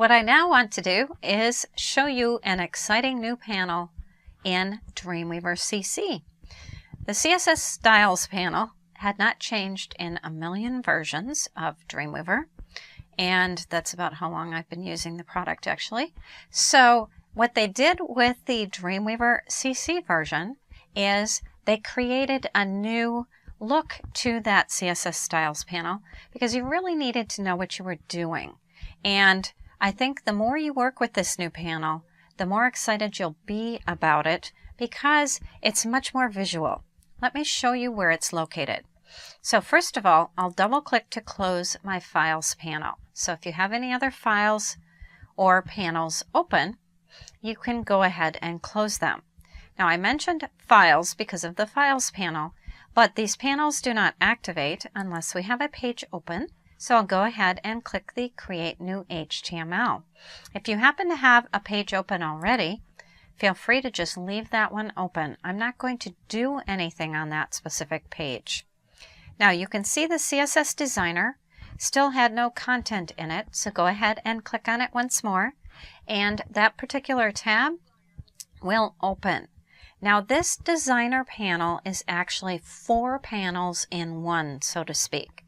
What I now want to do is show you an exciting new panel in Dreamweaver CC. The Css Styles Panel had not changed in a million versions of Dreamweaver, and that's about how long I've been using the product actually. So what they did with the Dreamweaver CC version is they created a new look to that Css Styles panel because you really needed to know what you were doing. And I think the more you work with this new panel, the more excited you'll be about it because it's much more visual. Let me show you where it's located. So first of all, I'll double click to close my Files panel. So if you have any other files or panels open, you can go ahead and close them. Now I mentioned Files because of the Files panel, but these panels do not activate unless we have a page open. So I'll go ahead and click the Create New HTML. If you happen to have a page open already, feel free to just leave that one open. I'm not going to do anything on that specific page. Now you can see the CSS Designer still had no content in it, so go ahead and click on it once more, and that particular tab will open. Now this Designer panel is actually 4 panels in one, so to speak.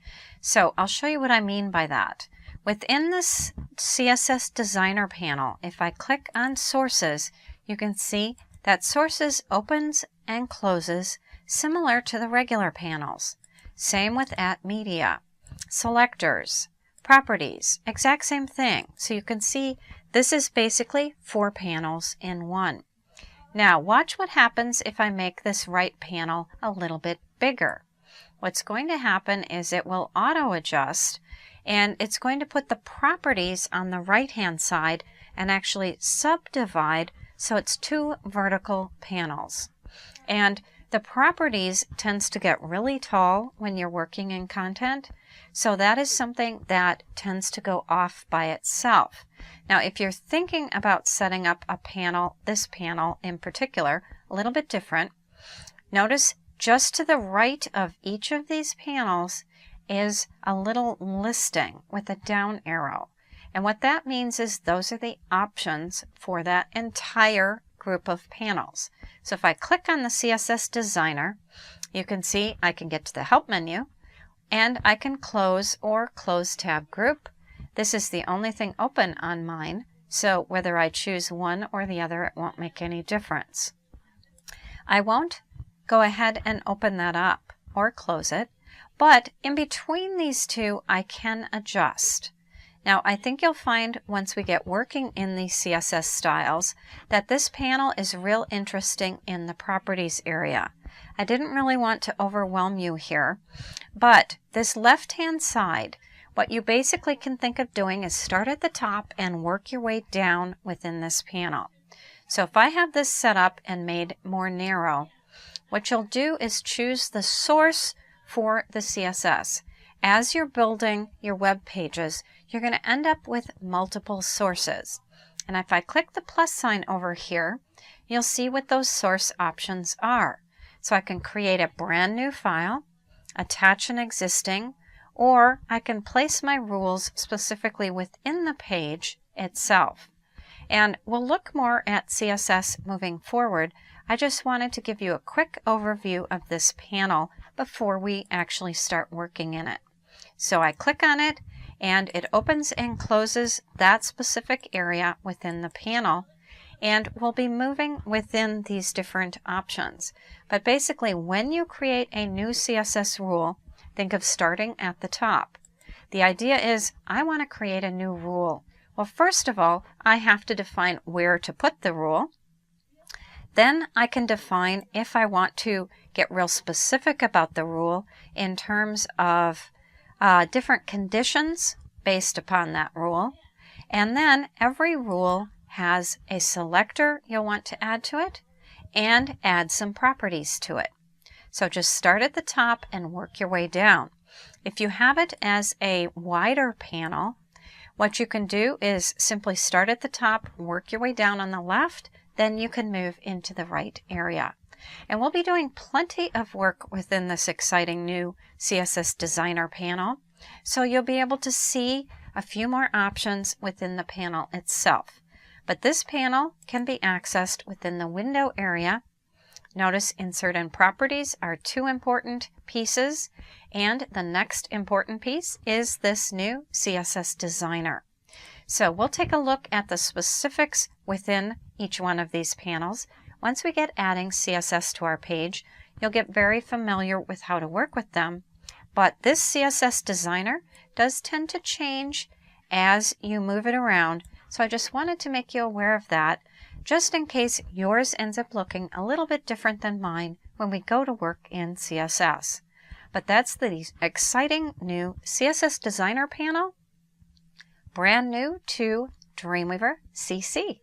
So I'll show you what I mean by that. Within this CSS Designer panel, if I click on Sources, you can see that Sources opens and closes similar to the regular panels. Same with at Media, Selectors, Properties, exact same thing. So you can see this is basically 4 panels in one. Now watch what happens if I make this right panel a little bit bigger. What's going to happen is it will auto adjust, and it's going to put the properties on the right hand side and actually subdivide so it's 2 vertical panels. And the properties tends to get really tall when you're working in content, so that is something that tends to go off by itself. Now if you're thinking about setting up a panel, this panel in particular, a little bit different, notice just to the right of each of these panels is a little listing with a down arrow. And what that means is those are the options for that entire group of panels. So if I click on the CSS Designer, you can see I can get to the Help menu and I can close or close tab group. This is the only thing open on mine, so whether I choose one or the other, it won't make any difference. I won't go ahead and open that up or close it, but in between these two I can adjust. Now I think you'll find once we get working in the CSS styles that this panel is real interesting in the properties area. I didn't really want to overwhelm you here, but this left hand side, what you basically can think of doing is start at the top and work your way down within this panel. So if I have this set up and made more narrow, what you'll do is choose the source for the CSS. As you're building your web pages, you're going to end up with multiple sources. And if I click the plus sign over here, you'll see what those source options are. So I can create a brand new file, attach an existing, or I can place my rules specifically within the page itself. And we'll look more at CSS moving forward. I just wanted to give you a quick overview of this panel before we actually start working in it. So I click on it and it opens and closes that specific area within the panel, and we'll be moving within these different options. But basically when you create a new CSS rule, think of starting at the top. The idea is I want to create a new rule. Well, first of all, I have to define where to put the rule. Then I can define if I want to get real specific about the rule in terms of different conditions based upon that rule. And then every rule has a selector you'll want to add to it and add some properties to it. So just start at the top and work your way down. If you have it as a wider panel, what you can do is simply start at the top, work your way down on the left, then you can move into the right area. And we'll be doing plenty of work within this exciting new CSS Designer panel. So you'll be able to see a few more options within the panel itself. But this panel can be accessed within the window area. Notice Insert and Properties are two important pieces, and the next important piece is this new CSS Designer. So we'll take a look at the specifics within each one of these panels. Once we get adding CSS to our page, you'll get very familiar with how to work with them. But this CSS Designer does tend to change as you move it around, so I just wanted to make you aware of that, just in case yours ends up looking a little bit different than mine when we go to work in CSS. But that's the exciting new CSS Designer panel, brand new to Dreamweaver CC.